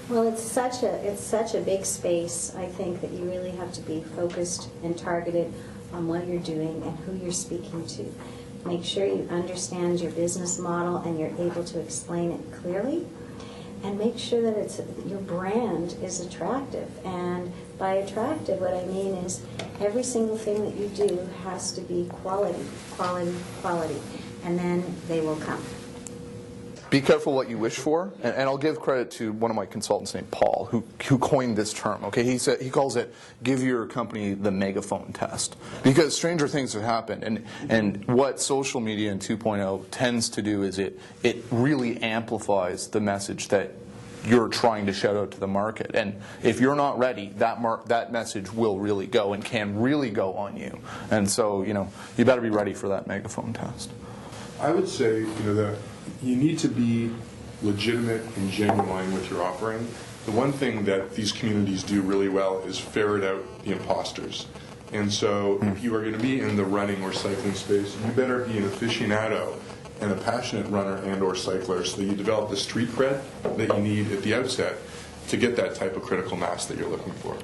Well, it's such a big space. I think that you really have to be focused and targeted on what you're doing and who you're speaking to. Make sure you understand your business model and you're able to explain it clearly. And make sure that your brand is attractive. And by attractive, what I mean is every single thing that you do has to be quality, quality, quality. And then they will come. Be careful what you wish for, and I'll give credit to one of my consultants named Paul, who coined this term. Okay, he calls it "give your company the megaphone test," because stranger things have happened, and what social media in 2.0 tends to do is it really amplifies the message that you're trying to shout out to the market, and if you're not ready, that message will really go and can really go on you, and so you better be ready for that megaphone test. I would say that you need to be legitimate and genuine with your offering. The one thing that these communities do really well is ferret out the imposters. And so if you are going to be in the running or cycling space, you better be an aficionado and a passionate runner and or cycler so that you develop the street cred that you need at the outset to get that type of critical mass that you're looking for.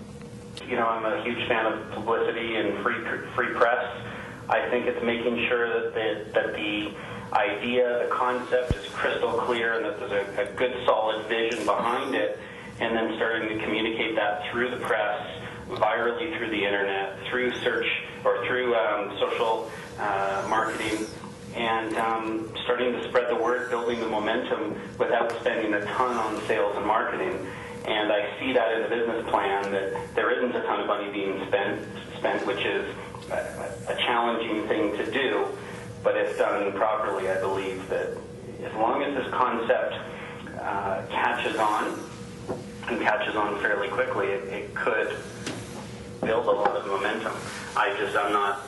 I'm a huge fan of publicity and free press. I think it's making sure that the idea, the concept is crystal clear and that there's a good solid vision behind it, and then starting to communicate that through the press, virally through the internet, through search or through social marketing, and starting to spread the word, building the momentum without spending a ton on sales and marketing. And I see that in the business plan that there isn't a ton of money being spent, which is a challenging thing to do. But if done properly, I believe that as long as this concept catches on, and catches on fairly quickly, it could build a lot of momentum. I'm not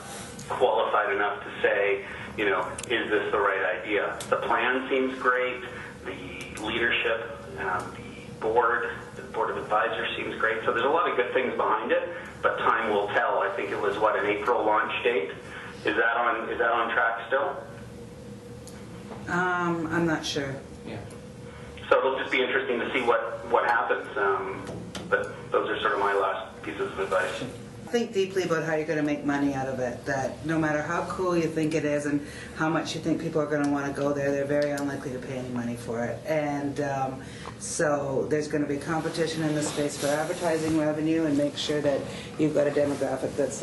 qualified enough to say, is this the right idea? The plan seems great. The leadership, the board of advisors seems great. So there's a lot of good things behind it, but time will tell. I think it was, an April launch date? Is that on track still? I'm not sure. Yeah. So it'll just be interesting to see what happens. But those are sort of my last pieces of advice. Think deeply about how you're going to make money out of it, that no matter how cool you think it is and how much you think people are going to want to go there, they're very unlikely to pay any money for it. And so there's going to be competition in the space for advertising revenue, and make sure that you've got a demographic that's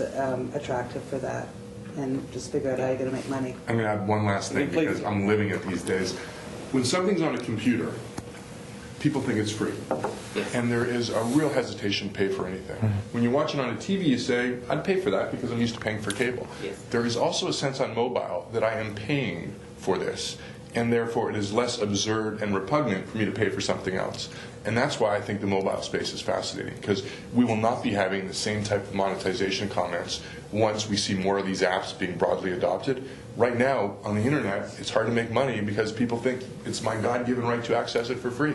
attractive for that, and just figure out how you're going to make money. I'm going to add one last thing because I'm living it these days. When something's on a computer, people think it's free. Yes. And there is a real hesitation to pay for anything. When you watch it on a TV, you say, I'd pay for that because I'm used to paying for cable. Yes. There is also a sense on mobile that I am paying for this, and therefore it is less absurd and repugnant for me to pay for something else. And that's why I think the mobile space is fascinating, because we will not be having the same type of monetization comments once we see more of these apps being broadly adopted. Right now, on the internet, it's hard to make money because people think it's my God-given right to access it for free.